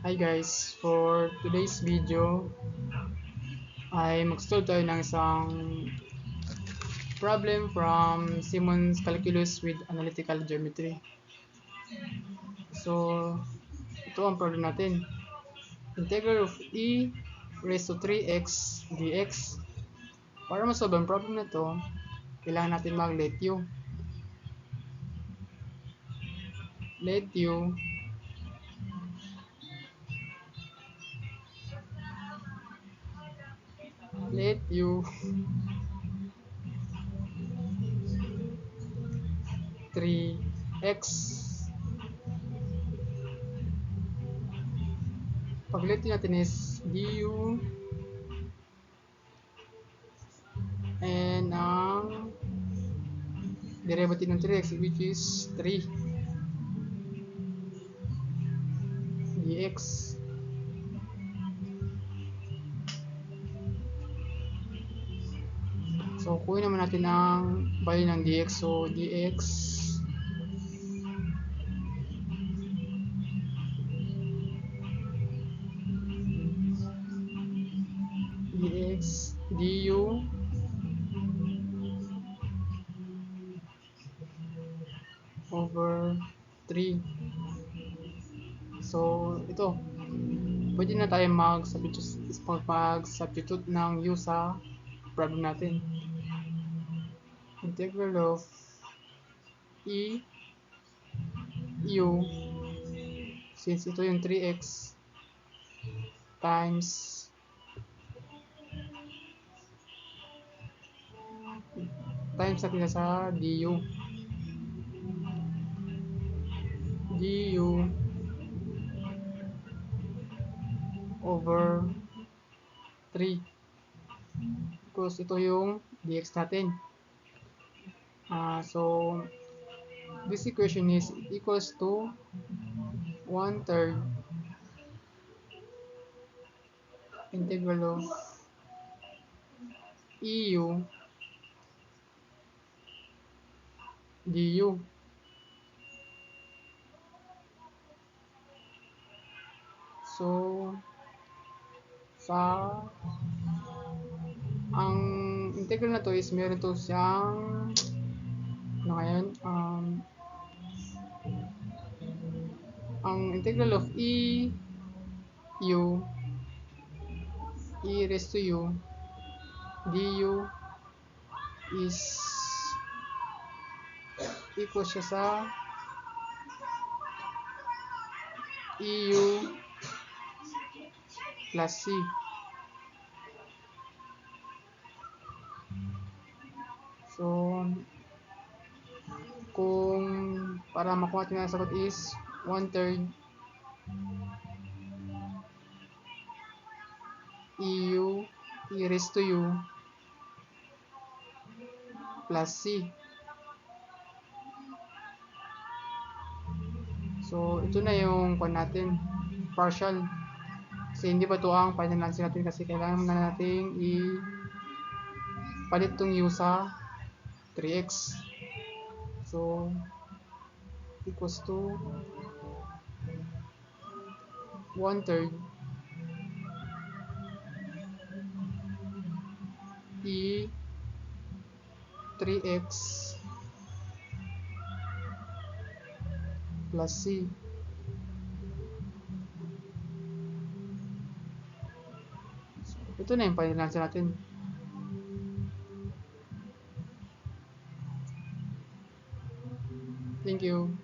Hi guys, for today's video ay mag-solve tayo ng isang problem from Simon's Calculus with Analytical Geometry. So, ito ang problem natin. Integral of e raised to 3x dx. Para masolve ang problem na to, kailangan natin mag-let u. Let u let u 3x. Pag let u natin is du and ang derivative ng 3x which is 3 dx. So, kunin naman natin ang value ng dx. So, dx du over 3. So, ito. Pwede na tayo mag-substitute ng u sa problem natin. Integral of e u, since ito yung 3x times natin sa du over 3 because ito yung dx natin. So this equation is equals to 1/3 integral of eu du. So ang integral na to is meron to siyang ang integral of e raised to u du is equal siya sa eu plus c. So, kung para makuha natin ang sagot is 1/3 eu raised to u plus c. So, ito na yung natin, partial. Kasi hindi pa ito ang final answer natin kasi kailangan na natin palit itong u sa 3x. So, equals to 1/3 e 3x plus c. So, ito na yung final answer natin. Thank you.